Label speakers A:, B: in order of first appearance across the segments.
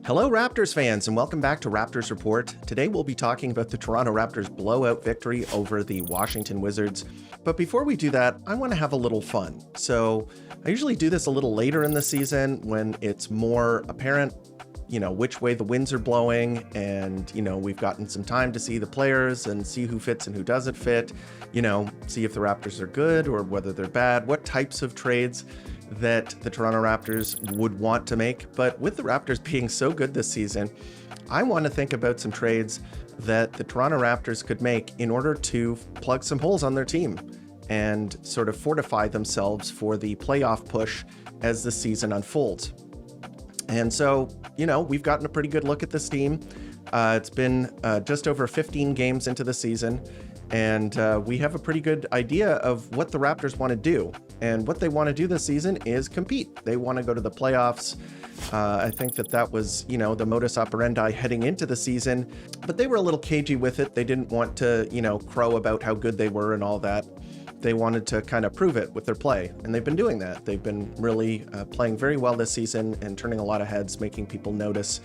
A: Hello, Raptors fans, and welcome back to Raptors Report. Today we'll be talking about the Toronto Raptors' blowout victory over the Washington Wizards. But before we do that, I want to have a little fun. So I usually do this a little later in the season when it's more apparent, which way the winds are blowing, and, we've gotten some time to see the players and see who fits and who doesn't fit, see if the Raptors are good or whether they're bad, what types of trades that the Toronto Raptors would want to make. But with the Raptors being so good this season, I want to think about some trades that the Toronto Raptors could make in order to plug some holes on their team and sort of fortify themselves for the playoff push as the season unfolds. And so, we've gotten a pretty good look at this team. It's been just over 15 games into the season, and we have a pretty good idea of what the Raptors want to do. And what they want to do this season is compete. They want to go to the playoffs. I think that was, the modus operandi heading into the season, but they were a little cagey with it. They didn't want to, crow about how good they were and all that. They wanted to kind of prove it with their play, and they've been doing that. They've been really playing very well this season and turning a lot of heads, making people notice,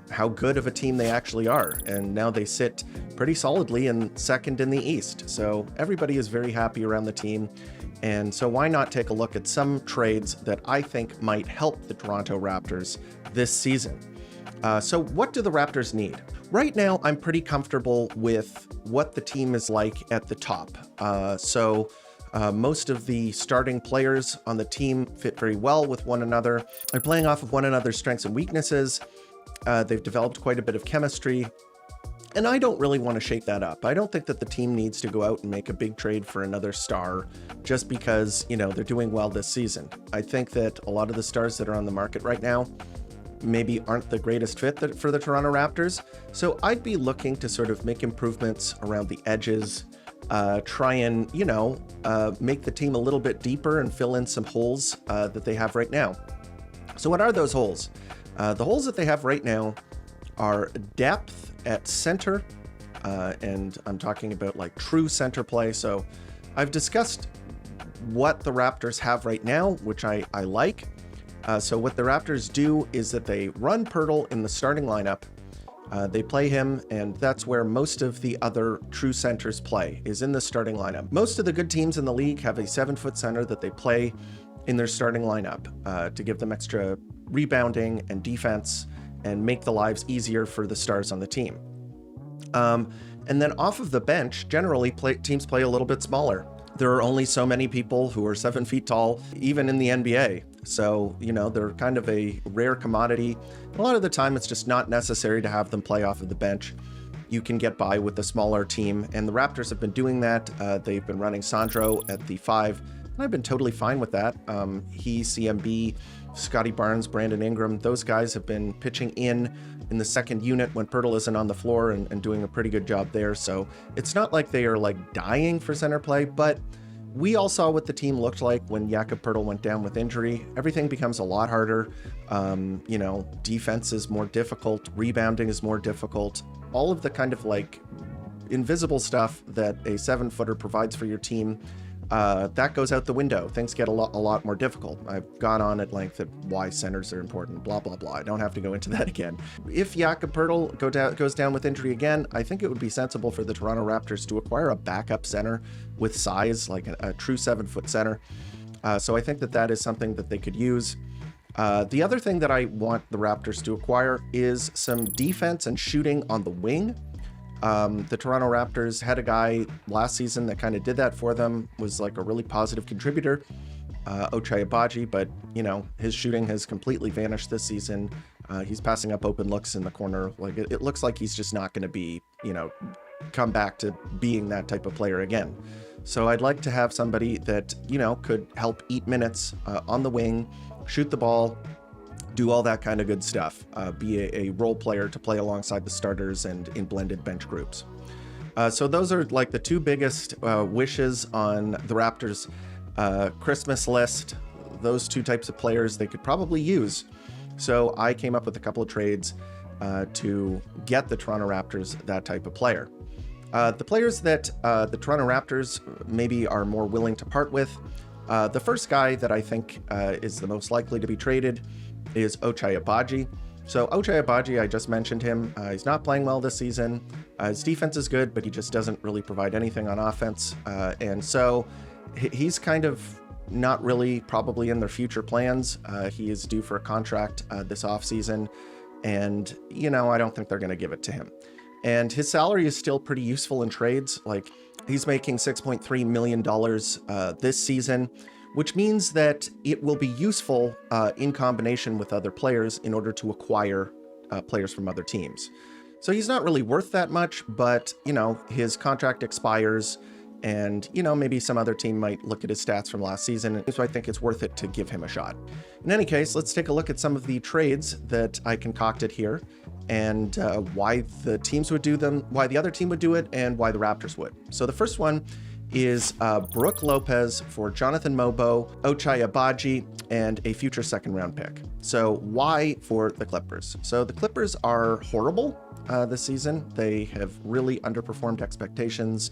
A: how good of a team they actually are. And now they sit pretty solidly in second in the East. So everybody is very happy around the team. And so why not take a look at some trades that I think might help the Toronto Raptors this season? So what do the Raptors need? Right now, I'm pretty comfortable with what the team is like at the top. Most of the starting players on the team fit very well with one another. They're playing off of one another's strengths and weaknesses. They've developed quite a bit of chemistry. And I don't really want to shake that up. I don't think that the team needs to go out and make a big trade for another star just because, they're doing well this season. I think that a lot of the stars that are on the market right now maybe aren't the greatest fit for the Toronto Raptors. So I'd be looking to sort of make improvements around the edges, try and, make the team a little bit deeper and fill in some holes that they have right now. So what are those holes? The holes that they have right now are depth at center, and I'm talking about like true center play. So I've discussed what the Raptors have right now, which I like. So what the Raptors do is that they run Poeltl in the starting lineup. They play him, and that's where most of the other true centers play, is in the starting lineup. Most of the good teams in the league have a 7-foot center that they play in their starting lineup to give them extra rebounding and defense and make the lives easier for the stars on the team. And then off of the bench, generally teams play a little bit smaller. There are only so many people who are 7 feet tall, even in the NBA. So, they're kind of a rare commodity. A lot of the time, it's just not necessary to have them play off of the bench. You can get by with a smaller team, and the Raptors have been doing that. They've been running Sandro at the 5, and I've been totally fine with that. He, CMB, Scotty Barnes, Brandon Ingram, those guys have been pitching in the second unit when Poeltl isn't on the floor and doing a pretty good job there. So it's not like they are like dying for center play, but we all saw what the team looked like when Jakob Poeltl went down with injury. Everything becomes a lot harder. Defense is more difficult. Rebounding is more difficult. All of the kind of like invisible stuff that a 7-footer provides for your team, that goes out the window. Things get a lot more difficult. I've gone on at length at why centers are important, blah, blah, blah. I don't have to go into that again. If Jakob Poeltl goes down with injury again, I think it would be sensible for the Toronto Raptors to acquire a backup center with size, like a true 7-foot center. So I think that is something that they could use. The other thing that I want the Raptors to acquire is some defense and shooting on the wing. The Toronto Raptors had a guy last season that kind of did that for them, was like a really positive contributor, Ochai Agbaji, but, his shooting has completely vanished this season. He's passing up open looks in the corner. Like it looks like he's just not going to be, come back to being that type of player again. So I'd like to have somebody that, could help eat minutes on the wing, shoot the ball, do all that kind of good stuff, be a role player to play alongside the starters and in blended bench groups. So those are like the two biggest wishes on the Raptors Christmas list. Those two types of players they could probably use. So I came up with a couple of trades to get the Toronto Raptors that type of player. The players that the Toronto Raptors maybe are more willing to part with, the first guy that I think is the most likely to be traded is Ochai Agbaji. So Ochai Agbaji, I just mentioned him. He's not playing well this season. His defense is good, but he just doesn't really provide anything on offense. And so he's kind of not really probably in their future plans. He is due for a contract this offseason. And, I don't think they're going to give it to him. And his salary is still pretty useful in trades. Like, he's making $6.3 million this season, which means that it will be useful in combination with other players in order to acquire players from other teams. So he's not really worth that much, but, his contract expires and, maybe some other team might look at his stats from last season. So I think it's worth it to give him a shot. In any case, let's take a look at some of the trades that I concocted here and why the teams would do them, why the other team would do it, and why the Raptors would. So the first one is Brook Lopez for Jonathan Mobo, Ochai Agbaji, and a future second-round pick. So why for the Clippers? So the Clippers are horrible this season. They have really underperformed expectations,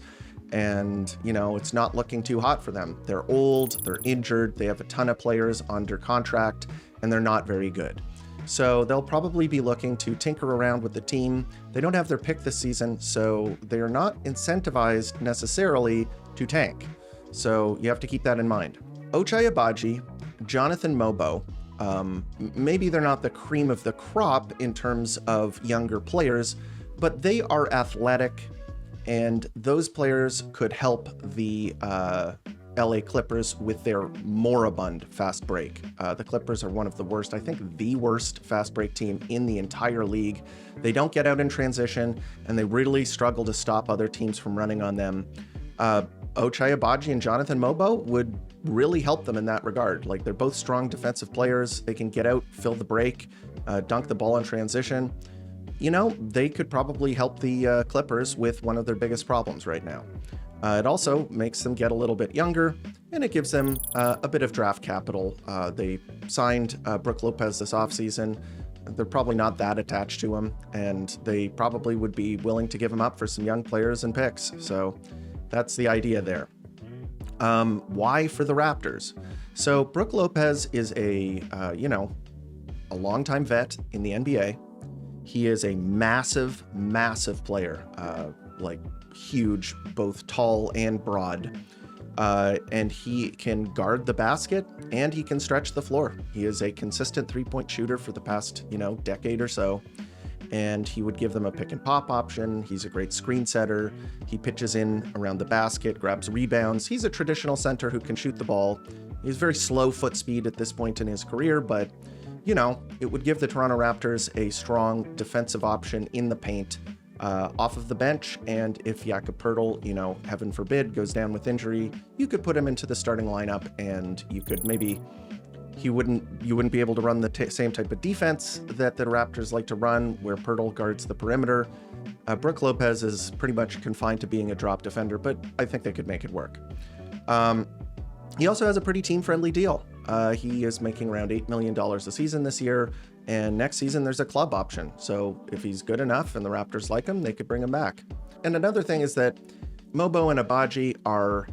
A: and, it's not looking too hot for them. They're old, they're injured, they have a ton of players under contract, and they're not very good. So they'll probably be looking to tinker around with the team. They don't have their pick this season, so they are not incentivized necessarily to tank. So you have to keep that in mind. Ochai Agbaji, Jonathan Mobo, maybe they're not the cream of the crop in terms of younger players, but they are athletic, and those players could help the LA Clippers with their moribund fast break. The Clippers are one of the worst, I think the worst fast break team in the entire league. They don't get out in transition, and they really struggle to stop other teams from running on them. Ochai Agbaji and Jonathan Mobo would really help them in that regard. Like, they're both strong defensive players. They can get out, fill the break, dunk the ball in transition. They could probably help the Clippers with one of their biggest problems right now. It also makes them get a little bit younger, and it gives them a bit of draft capital. They signed Brook Lopez this offseason. They're probably not that attached to him, and they probably would be willing to give him up for some young players and picks. So that's the idea there. Why for the Raptors? So Brook Lopez is a longtime vet in the NBA. He is a massive, massive player, like huge, both tall and broad. And he can guard the basket and he can stretch the floor. He is a consistent three-point shooter for the past, decade or so. And he would give them a pick and pop option. He's a great screen setter. He pitches in around the basket, grabs rebounds. He's a traditional center who can shoot the ball. He's very slow foot speed at this point in his career, but it would give the Toronto Raptors a strong defensive option in the paint off of the bench. And if Jakob Poeltl, heaven forbid, goes down with injury, you could put him into the starting lineup, and you could you wouldn't be able to run the same type of defense that the Raptors like to run, where Poeltl guards the perimeter. Brook Lopez is pretty much confined to being a drop defender, but I think they could make it work. He also has a pretty team-friendly deal. He is making around $8 million a season this year, and next season there's a club option. So if he's good enough and the Raptors like him, they could bring him back. And another thing is that Mobo and Agbaji are,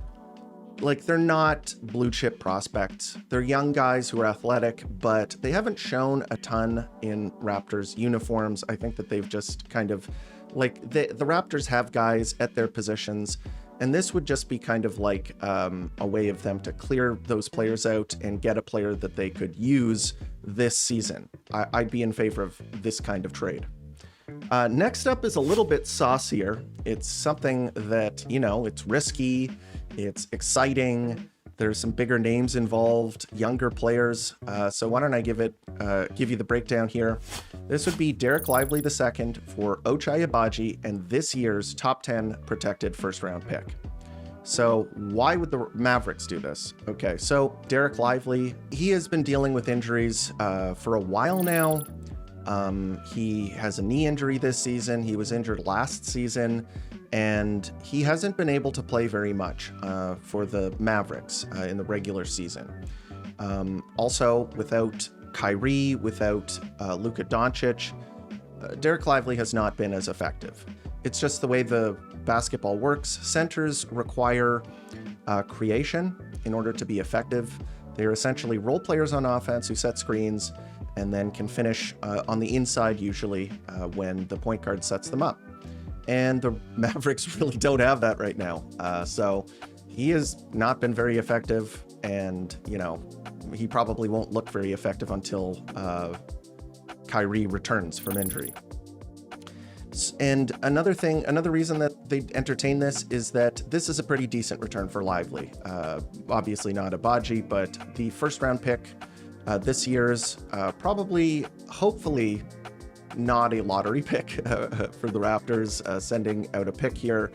A: they're not blue chip prospects. They're young guys who are athletic, but they haven't shown a ton in Raptors uniforms. I think that they've just kind of, the Raptors have guys at their positions, and this would just be kind of like a way of them to clear those players out and get a player that they could use this season. I'd be in favor of this kind of trade. Next up is a little bit saucier. It's something that, it's risky, it's exciting, there's some bigger names involved, younger players. So why don't I give you the breakdown here. This would be Dereck Lively II for Ochai Agbaji and this year's top 10 protected first-round pick. So why would the Mavericks do this? Okay, so Dereck Lively, he has been dealing with injuries for a while now. He has a knee injury this season. He was injured last season, and he hasn't been able to play very much for the Mavericks in the regular season. Also, without Kyrie, without Luka Doncic, Dereck Lively has not been as effective. It's just the way the basketball works. Centers require creation in order to be effective. They're essentially role players on offense who set screens, and then can finish on the inside usually when the point guard sets them up. And the Mavericks really don't have that right now. So he has not been very effective, and, he probably won't look very effective until Kyrie returns from injury. And another reason that they entertain this is that this is a pretty decent return for Lively. Obviously not a Baji, but the first round pick, this year's probably, hopefully, not a lottery pick for the Raptors, sending out a pick here.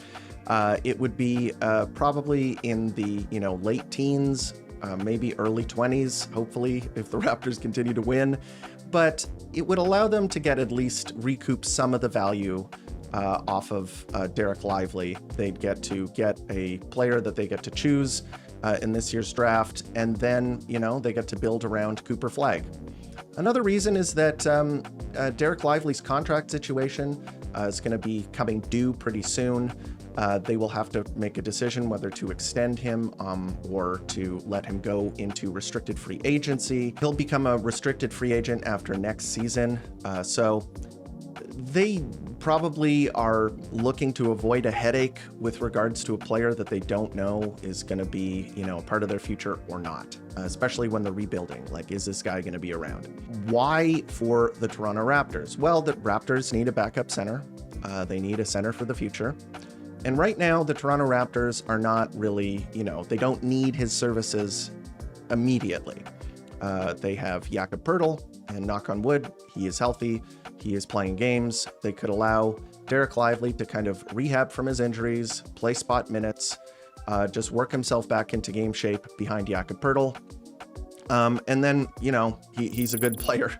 A: It would be probably in the late teens, maybe early 20s, hopefully, if the Raptors continue to win. But it would allow them to at least recoup some of the value off of Dereck Lively. They'd get to get a player that they get to choose in this year's draft, and then, they get to build around Cooper Flagg. Another reason is that Dereck Lively's contract situation is going to be coming due pretty soon. They will have to make a decision whether to extend him or to let him go into restricted free agency. He'll become a restricted free agent after next season. So they probably are looking to avoid a headache with regards to a player that they don't know is going to be, part of their future or not, especially when they're rebuilding. Like, is this guy going to be around? Why for the Toronto Raptors? Well, the Raptors need a backup center. They need a center for the future. And right now, the Toronto Raptors are not really, they don't need his services immediately. They have Jakob Poeltl, and knock on wood, he is healthy. He is playing games. They could allow Dereck Lively to kind of rehab from his injuries, play spot minutes, just work himself back into game shape behind Jakob Poeltl. And then, he's a good player.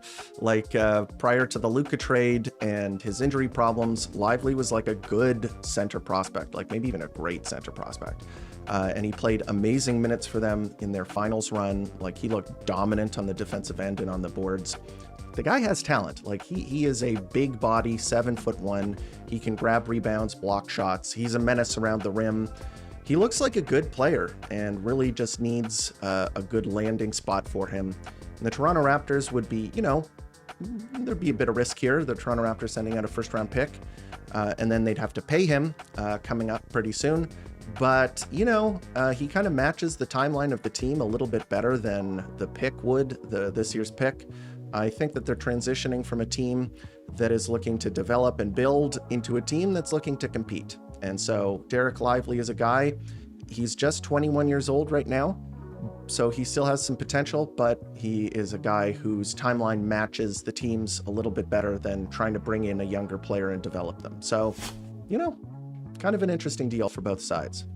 A: Like, prior to the Luka trade and his injury problems, Lively was like a good center prospect, like maybe even a great center prospect. And he played amazing minutes for them in their finals run. Like, he looked dominant on the defensive end and on the boards. The guy has talent. Like, he is a big body, 7'1". He can grab rebounds, block shots. He's a menace around the rim. He looks like a good player and really just needs a good landing spot for him. And the Toronto Raptors would be, there'd be a bit of risk here. The Toronto Raptors sending out a first-round pick, and then they'd have to pay him coming up pretty soon. But, he kind of matches the timeline of the team a little bit better than the pick would, this year's pick. I think that they're transitioning from a team that is looking to develop and build into a team that's looking to compete. And so Dereck Lively is a guy, he's just 21 years old right now, so he still has some potential, but he is a guy whose timeline matches the team's a little bit better than trying to bring in a younger player and develop them. So, kind of an interesting deal for both sides.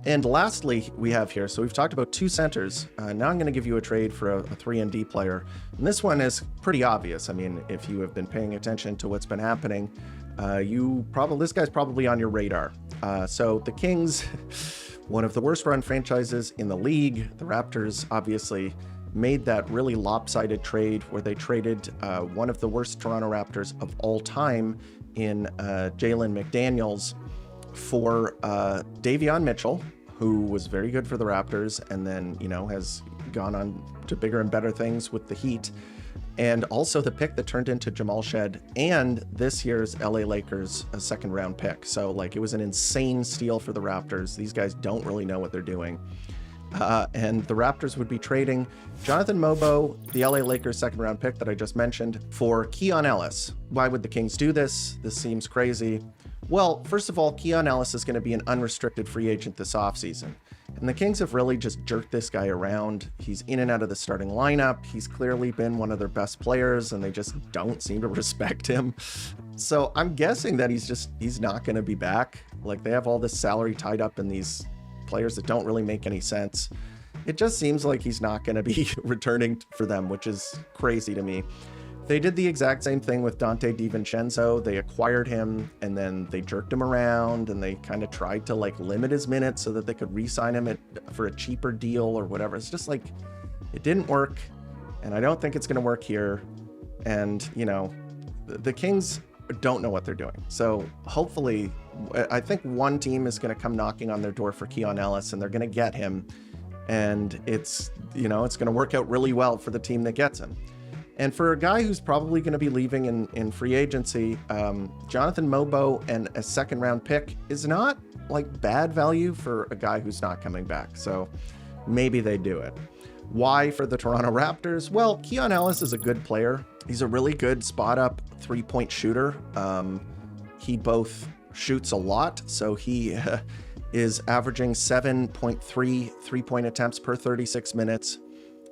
A: And lastly, we have here, so we've talked about two centers. Now I'm going to give you a trade for a 3-and-D player. And this one is pretty obvious. I mean, if you have been paying attention to what's been happening, this guy's probably on your radar. So the Kings, one of the worst run franchises in the league. The Raptors obviously made that really lopsided trade where they traded one of the worst Toronto Raptors of all time in Jalen McDaniels for Davion Mitchell, who was very good for the Raptors and then, has gone on to bigger and better things with the Heat. And also the pick that turned into Jamal Shed and this year's LA Lakers a second-round pick. So, it was an insane steal for the Raptors. These guys don't really know what they're doing. And the Raptors would be trading Jonathan Mobo, the LA Lakers second-round pick that I just mentioned, for Keon Ellis. Why would the Kings do this? This seems crazy. Well, first of all, Keon Ellis is going to be an unrestricted free agent this offseason. And the Kings have really just jerked this guy around. He's in and out of the starting lineup. He's clearly been one of their best players, and they just don't seem to respect him. So I'm guessing that he's not going to be back. They have all this salary tied up in these players that don't really make any sense. It just seems like he's not going to be returning for them, which is crazy to me. They did the exact same thing with Dante DiVincenzo. They acquired him and then they jerked him around and they kind of tried to limit his minutes so that they could re-sign him for a cheaper deal or whatever. It's just it didn't work, and I don't think it's going to work here. And, the Kings don't know what they're doing. So hopefully, I think one team is going to come knocking on their door for Keon Ellis and they're going to get him. And it's going to work out really well for the team that gets him. And for a guy who's probably going to be leaving in free agency, Jonathan Mobo and a second round pick is not like bad value for a guy who's not coming back. So maybe they do it. Why for the Toronto Raptors? Well, Keon Ellis is a good player. He's a really good spot up 3-point shooter. He both shoots a lot. So he is averaging 7.3 3-point attempts per 36 minutes,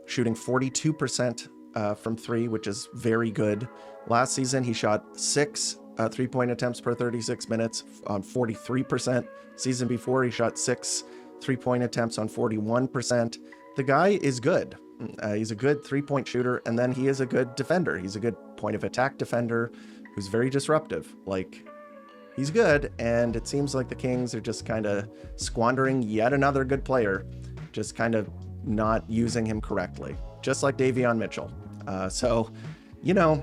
A: shooting 42% from three, which is very good. Last season, he shot 6 3-point attempts per 36 minutes on 43%. Season before, he shot 6 3-point attempts on 41%. The guy is good. He's a good 3-point shooter, and then he is a good defender. He's a good point of attack defender who's very disruptive. Like, he's good, and it seems like the Kings are just kind of squandering yet another good player, just kind of not using him correctly, just like Davion Mitchell. So, you know,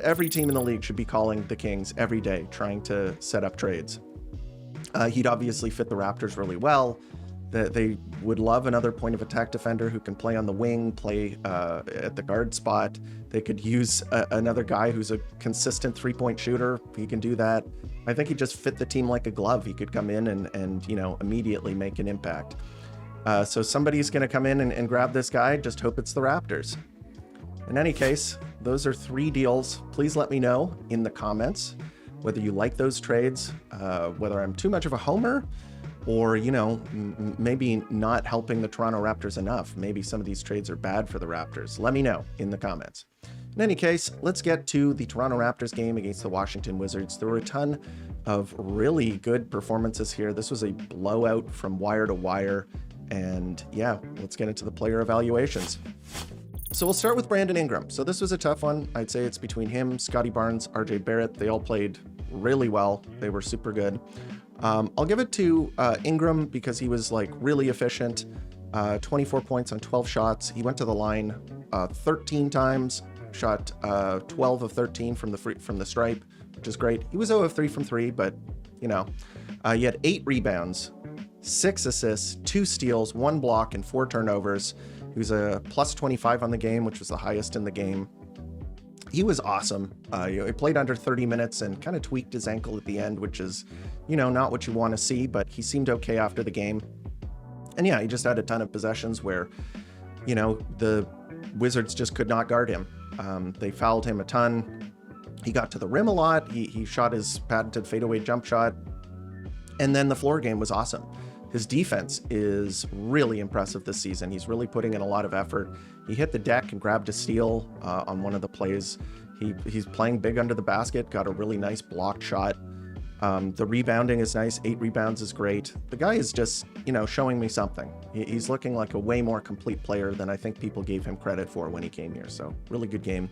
A: every team in the league should be calling the Kings every day, trying to set up trades. He'd obviously fit the Raptors really well. They would love another point of attack defender who can play on the wing, play at the guard spot. They could use another guy who's a consistent 3-point shooter. He can do that. I think he just fit the team like a glove. He could come in and you know, immediately make an impact. So somebody's going to come in and grab this guy. Just hope it's the Raptors. In any case, those are 3 deals. Please let me know in the comments whether you like those trades, whether I'm too much of a homer, or, you know, maybe not helping the Toronto Raptors enough. Maybe some of these trades are bad for the Raptors. Let me know in the comments. In any case, let's get to the Toronto Raptors game against the Washington Wizards. There were a ton of really good performances here. This was a blowout from wire to wire. And yeah, let's get into the player evaluations. So we'll start with Brandon Ingram. So this was a tough one. I'd say it's between him, Scotty Barnes, RJ Barrett. They all played really well. They were super good. I'll give it to Ingram because he was like really efficient. 24 points on 12 shots. He went to the line 13 times, shot 12 of 13 from the stripe, which is great. He was 0 of 3 from 3, but you know, he had 8 rebounds, 6 assists, 2 steals, 1 block, and 4 turnovers. He was a plus 25 on the game, which was the highest in the game. He was awesome. He played under 30 minutes and kind of tweaked his ankle at the end, which is, you know, not what you want to see, but he seemed okay after the game. And yeah, he just had a ton of possessions where, you know, the Wizards just could not guard him. They fouled him a ton. He got to the rim a lot. He shot his patented fadeaway jump shot. And then the floor game was awesome. His defense is really impressive this season. He's really putting in a lot of effort. He hit the deck and grabbed a steal on one of the plays. He's playing big under the basket, got a really nice blocked shot. The rebounding is nice. 8 rebounds is great. The guy is just, you know, showing me something. He's looking like a way more complete player than I think people gave him credit for when he came here. So really good game.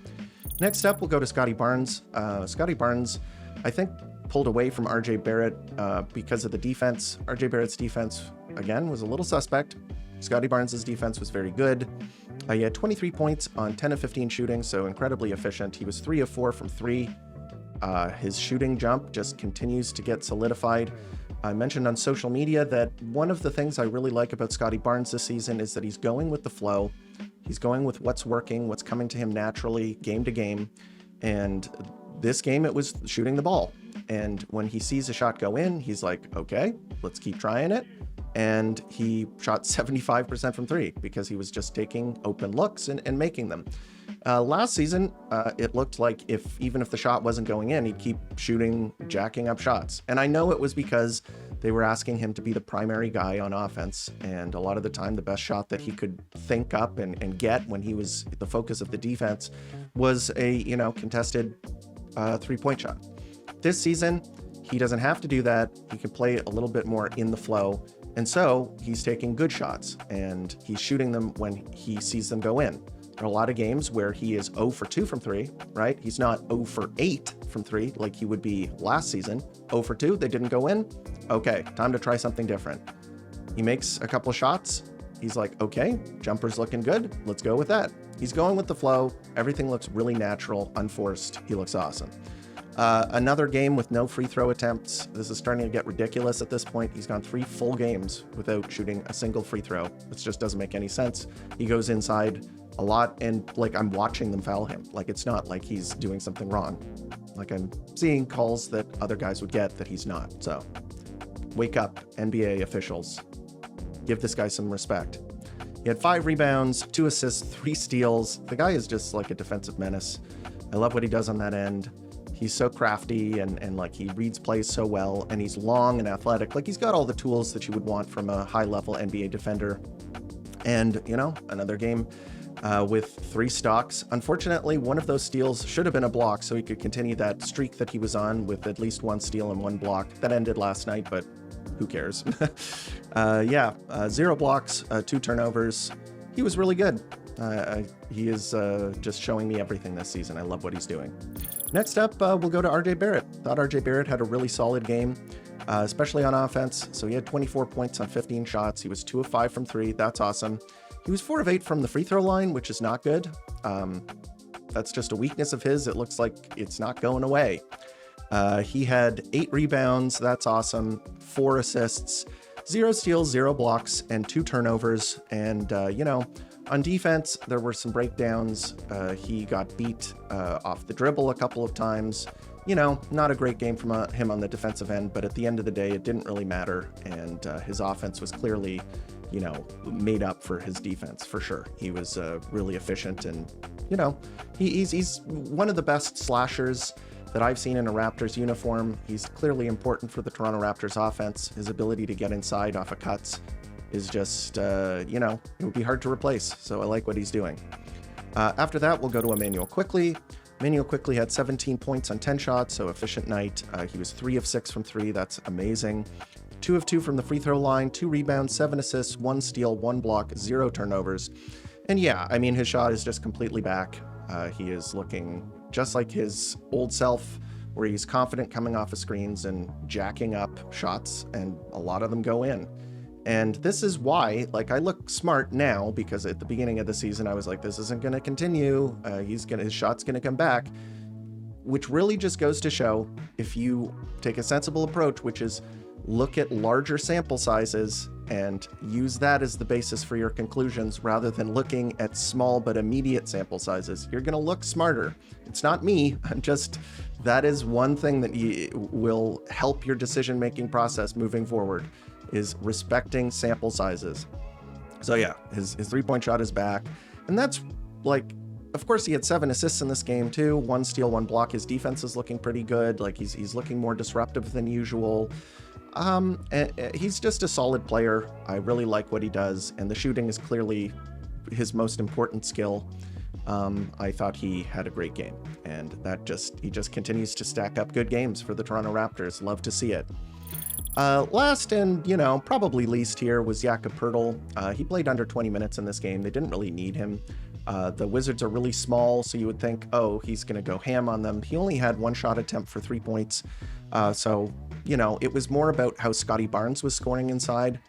A: Next up, we'll go to Scotty Barnes. Scotty Barnes, I think, pulled away from RJ Barrett because of the defense. RJ Barrett's defense, again, was a little suspect. Scotty Barnes' defense was very good. He had 23 points on 10 of 15 shooting, so incredibly efficient. He was 3 of 4 from 3. His shooting jump just continues to get solidified. I mentioned on social media that one of the things I really like about Scotty Barnes this season is that he's going with the flow. He's going with what's working, what's coming to him naturally, game to game. And this game, it was shooting the ball. And when he sees a shot go in, he's like, okay, let's keep trying it. And he shot 75% from 3 because he was just taking open looks and making them. Last season, it looked like even if the shot wasn't going in, he'd keep shooting, jacking up shots. And I know it was because they were asking him to be the primary guy on offense. And a lot of the time, the best shot that he could think up and get when he was the focus of the defense was a, you know, contested 3-point shot. This season, he doesn't have to do that. He can play a little bit more in the flow. And so he's taking good shots and he's shooting them when he sees them go in. There are a lot of games where he is 0 for 2 from 3, right? He's not 0 for 8 from 3 like he would be last season. 0 for 2, they didn't go in. Okay, time to try something different. He makes a couple of shots. He's like, okay, jumper's looking good. Let's go with that. He's going with the flow. Everything looks really natural, unforced. He looks awesome. Another game with no free throw attempts. This is starting to get ridiculous at this point. He's gone 3 full games without shooting a single free throw. This just doesn't make any sense. He goes inside a lot, and like I'm watching them foul him. Like it's not like he's doing something wrong. Like I'm seeing calls that other guys would get that he's not. So wake up, NBA officials. Give this guy some respect. He had 5 rebounds, 2 assists, 3 steals. The guy is just like a defensive menace. I love what he does on that end. He's so crafty and like he reads plays so well, and he's long and athletic. Like he's got all the tools that you would want from a high-level NBA defender. And, you know, another game with 3 stocks. Unfortunately, one of those steals should have been a block so he could continue that streak that he was on with at least 1 steal and 1 block. That ended last night, but who cares? 0 blocks, 2 turnovers. He was really good. He is just showing me everything this season. I love what he's doing. Next up, we'll go to RJ Barrett. Thought RJ Barrett had a really solid game, especially on offense. So he had 24 points on 15 shots. He was 2 of 5 from 3. That's awesome. He was 4 of 8 from the free throw line, which is not good. That's just a weakness of his. It looks like it's not going away. He had 8 rebounds. That's awesome. 4 assists, 0 steals, 0 blocks, and 2 turnovers. And, you know, on defense, there were some breakdowns. He got beat off the dribble a couple of times. You know, not a great game from him on the defensive end, but at the end of the day, it didn't really matter. And his offense was clearly, you know, made up for his defense, for sure. He was really efficient, and, you know, he's one of the best slashers that I've seen in a Raptors uniform. He's clearly important for the Toronto Raptors offense. His ability to get inside off of cuts is just, you know, it would be hard to replace. So I like what he's doing. After that, we'll go to Immanuel Quickley. Immanuel Quickley had 17 points on 10 shots, so efficient night. He was 3 of 6 from 3. That's amazing. 2 of 2 from the free throw line, 2 rebounds, 7 assists, 1 steal, 1 block, 0 turnovers. And yeah, I mean, his shot is just completely back. He is looking just like his old self, where he's confident coming off of screens and jacking up shots, and a lot of them go in. And this is why, like, I look smart now, because at the beginning of the season, I was like, this isn't going to continue. His shot's going to come back, which really just goes to show, if you take a sensible approach, which is look at larger sample sizes and use that as the basis for your conclusions rather than looking at small but immediate sample sizes, you're going to look smarter. It's not me. I'm just, that is one thing that will help your decision-making process moving forward, is respecting sample sizes. So yeah, his 3-point shot is back. And that's like, of course he had 7 assists in this game too, 1 steal, 1 block. His defense is looking pretty good. Like he's looking more disruptive than usual. And he's just a solid player. I really like what he does, and the shooting is clearly his most important skill. I thought he had a great game, and he just continues to stack up good games for the Toronto Raptors. Love to see it. Last and, you know, probably least here was Jakob Poeltl. He played under 20 minutes in this game. They didn't really need him. The Wizards are really small, so you would think, oh, he's going to go ham on them. He only had 1 shot attempt for 3 points. So, you know, it was more about how Scotty Barnes was scoring inside.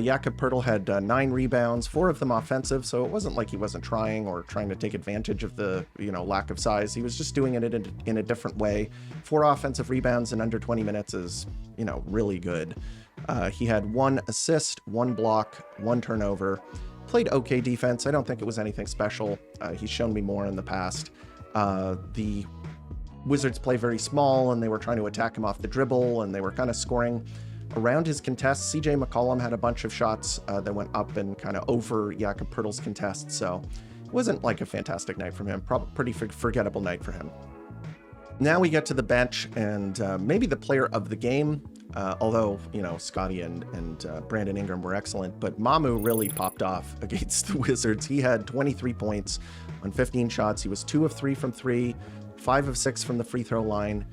A: Jakob Poeltl had 9 rebounds, 4 of them offensive, so it wasn't like he wasn't trying or trying to take advantage of the, you know, lack of size. He was just doing it in a different way. 4 offensive rebounds in under 20 minutes is, you know, really good. He had 1 assist, 1 block, 1 turnover. Played okay defense. I don't think it was anything special. He's shown me more in the past. The Wizards play very small, and they were trying to attack him off the dribble, and they were kind of scoring around his contests. CJ McCollum had a bunch of shots that went up and kind of over Jakob Poeltl's contests, so it wasn't like a fantastic night from him. Probably pretty forgettable night for him. Now we get to the bench, and maybe the player of the game, although, you know, Scotty and Brandon Ingram were excellent, but Mamu really popped off against the Wizards. He had 23 points on 15 shots. He was 2 of 3 from 3, 5 of 6 from the free throw line,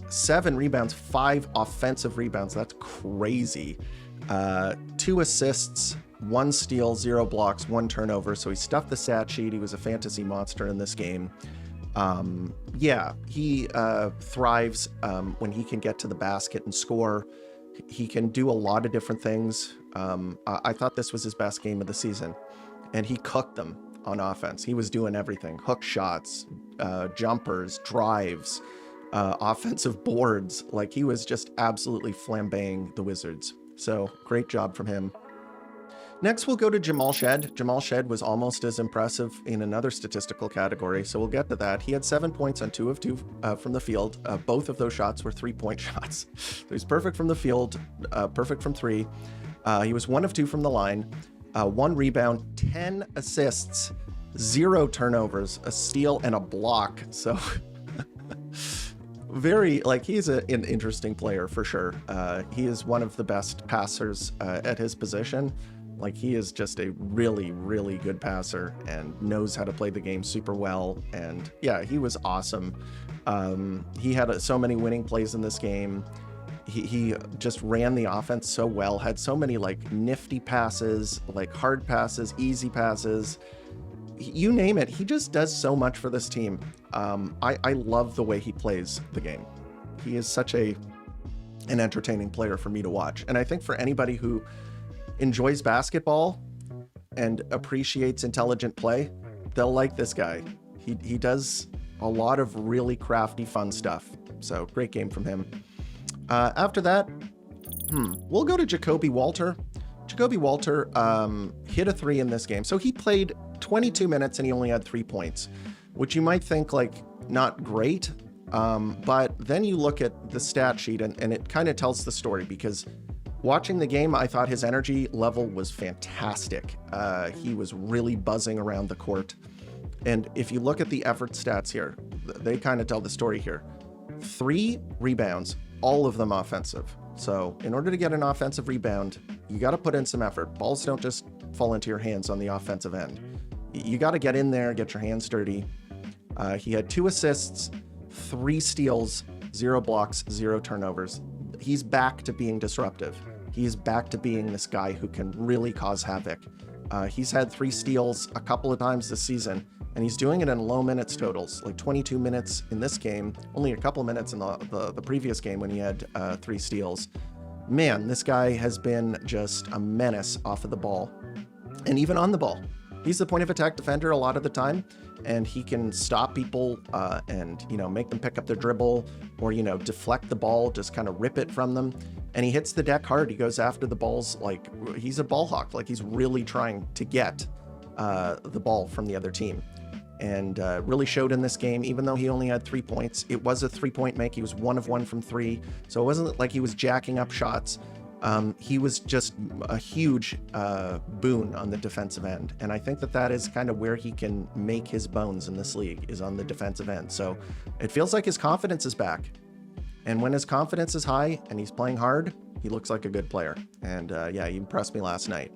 A: 7 rebounds, 5 offensive rebounds. That's crazy. 2 assists, 1 steal, 0 blocks, 1 turnover. So he stuffed the stat sheet. He was a fantasy monster in this game. Yeah, he thrives when he can get to the basket and score. He can do a lot of different things. I thought this was his best game of the season, and he cooked them on offense. He was doing everything: hook shots, jumpers, drives, offensive boards. Like, he was just absolutely flambeing the Wizards. So great job from him. Next, we'll go to Jamal Shed. Jamal Shed was almost as impressive in another statistical category, so we'll get to that. He had 7 points on 2 of 2 from the field. Both of those shots were 3-point shots. So he's perfect from the field, perfect from 3. He was 1 of 2 from the line, 1 rebound, 10 assists, 0 turnovers, a steal, and a block. So very, like, he's an interesting player for sure. He is one of the best passers at his position. Like, he is just a really, really good passer and knows how to play the game super well. And yeah, he was awesome. He had so many winning plays in this game. He just ran the offense so well, had so many like nifty passes, like hard passes, easy passes, you name it. He just does so much for this team. I love the way he plays the game. He is such an entertaining player for me to watch. And I think for anybody who enjoys basketball and appreciates intelligent play, they'll like this guy. He does a lot of really crafty, fun stuff. So great game from him. After that, we'll go to Jacoby Walter. Jacoby Walter hit a 3 in this game. So he played 22 minutes and he only had 3 points, which you might think like not great. But then you look at the stat sheet and it kind of tells the story, because watching the game, I thought his energy level was fantastic. He was really buzzing around the court. And if you look at the effort stats here, they kind of tell the story here. 3 rebounds, all of them offensive. So in order to get an offensive rebound, you got to put in some effort. Balls don't just fall into your hands on the offensive end. You got to get in there, get your hands dirty. He had 2 assists, 3 steals, 0 blocks, 0 turnovers. He's back to being disruptive. He's back to being this guy who can really cause havoc. He's had 3 steals a couple of times this season, and he's doing it in low minutes totals, like 22 minutes in this game, only a couple minutes in the previous game when he had 3 steals. Man, this guy has been just a menace off of the ball, and even on the ball. He's the point of attack defender a lot of the time, and he can stop people and, make them pick up their dribble or, deflect the ball, just kind of rip it from them. And he hits the deck hard. He goes after the balls like he's a ball hawk, like he's really trying to get the ball from the other team. And really showed in this game, even though he only had 3 points. It was a 3-point make. He was 1 of 1 from 3. So it wasn't like he was jacking up shots. He was just a huge boon on the defensive end. And I think that is kind of where he can make his bones in this league, is on the defensive end. So it feels like his confidence is back. And when his confidence is high and he's playing hard, he looks like a good player. And yeah, he impressed me last night.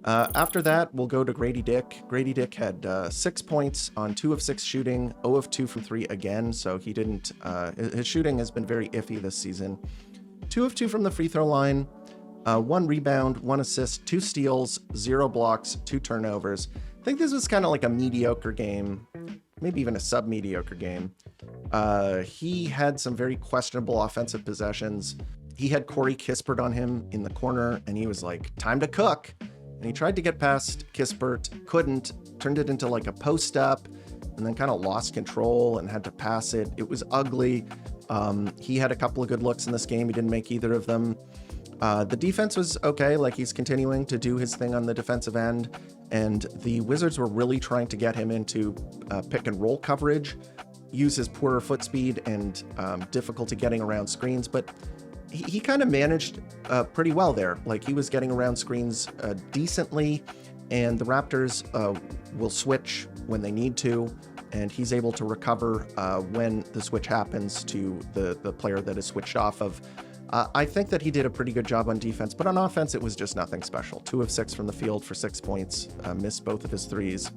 A: After that, we'll go to Grady Dick. Grady Dick had 6 points on 2 of 6 shooting, 0 of 2 from 3 again. So he didn't, his shooting has been very iffy this season. 2 of 2 from the free throw line, 1 rebound, 1 assist, 2 steals, 0 blocks, 2 turnovers. I think this was kind of like a mediocre game, maybe even a sub-mediocre game. He had some very questionable offensive possessions. He had Corey Kispert on him in the corner, and he was like, time to cook. And he tried to get past Kispert, couldn't, turned it into like a post-up, and then kind of lost control and had to pass it. It was ugly. He had a couple of good looks in this game. He didn't make either of them. The defense was okay. Like, he's continuing to do his thing on the defensive end. And the Wizards were really trying to get him into pick and roll coverage, use his poorer foot speed and difficulty getting around screens. But he kind of managed pretty well there. Like, he was getting around screens decently, and the Raptors will switch when they need to. And he's able to recover when the switch happens to the player that is switched off of. I think that he did a pretty good job on defense, but on offense, it was just nothing special. 2 of 6 from the field for 6 points, missed both of his threes.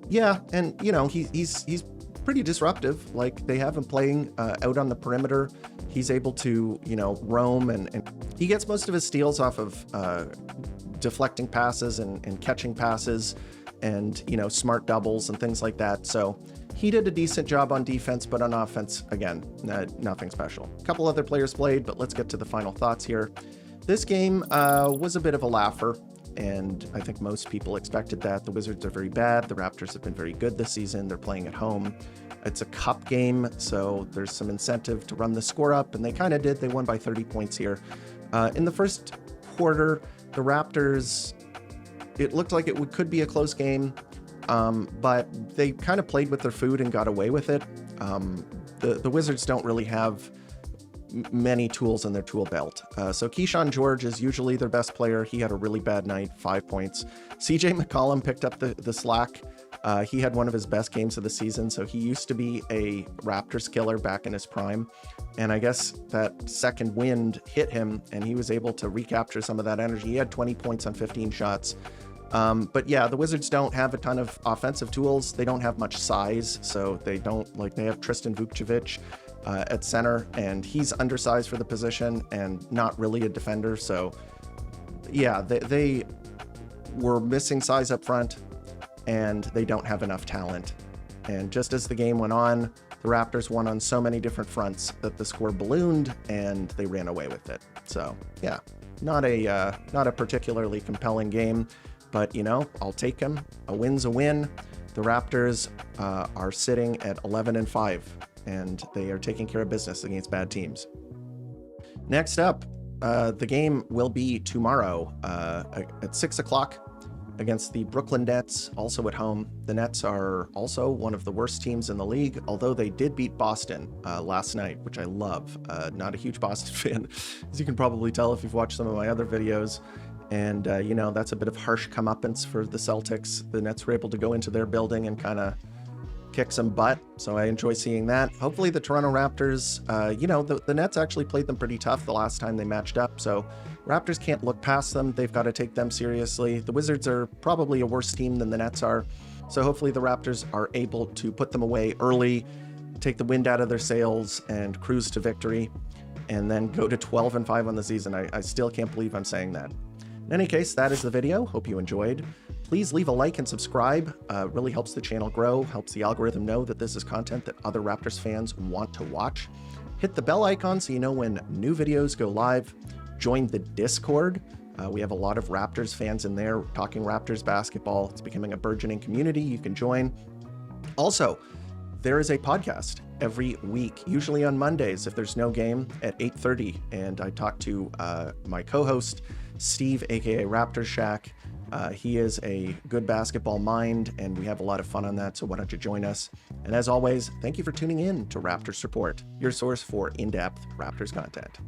A: Yeah, and, he's pretty disruptive. Like, they have him playing out on the perimeter. He's able to, roam, and he gets most of his steals off of deflecting passes and catching passes, and, smart doubles and things like that. So he did a decent job on defense, but on offense, again, nothing special. A couple other players played, but let's get to the final thoughts here. This game was a bit of a laugher, and I think most people expected that. The Wizards are very bad. The Raptors have been very good this season. They're playing at home. It's a cup game, so there's some incentive to run the score up, and they kind of did. They won by 30 points here. In the first quarter, the Raptors it looked like it could be a close game, but they kind of played with their food and got away with it. The Wizards don't really have many tools in their tool belt. So Keyshawn George is usually their best player. He had a really bad night, 5 points. CJ McCollum picked up the slack. He had one of his best games of the season. So he used to be a Raptors killer back in his prime. And I guess that second wind hit him and he was able to recapture some of that energy. He had 20 points on 15 shots. But yeah, the Wizards don't have a ton of offensive tools. They don't have much size. So they have Tristan Vukcevic at center, and he's undersized for the position and not really a defender. So yeah, they were missing size up front, and they don't have enough talent. And just as the game went on, the Raptors won on so many different fronts that the score ballooned and they ran away with it. So yeah, not a particularly compelling game, but I'll take them. A win's a win. The Raptors are sitting at 11-5. And they are taking care of business against bad teams. Next up, the game will be tomorrow at 6 o'clock against the Brooklyn Nets, also at home. The Nets are also one of the worst teams in the league, although they did beat Boston last night, which I love. Not a huge Boston fan, as you can probably tell if you've watched some of my other videos. And, that's a bit of harsh comeuppance for the Celtics. The Nets were able to go into their building and kind of kick some butt, so I enjoy seeing that. Hopefully the Toronto Raptors, the Nets actually played them pretty tough the last time they matched up, so Raptors can't look past them. They've got to take them seriously. The Wizards are probably a worse team than the Nets are, so hopefully the Raptors are able to put them away early, take the wind out of their sails, and cruise to victory, and then go to 12-5 on the season. I still can't believe I'm saying that. In any case, that is the video. Hope you enjoyed. Please leave a like and subscribe. It really helps the channel grow, helps the algorithm know that this is content that other Raptors fans want to watch. Hit the bell icon so you know when new videos go live. Join the Discord. We have a lot of Raptors fans in there talking Raptors basketball. It's becoming a burgeoning community. You can join. Also, there is a podcast every week, usually on Mondays if there's no game, at 8:30. And I talk to my co-host, Steve, aka Raptors Shack. He is a good basketball mind, and we have a lot of fun on that, so why don't you join us? And as always, thank you for tuning in to Raptors Report, your source for in-depth Raptors content.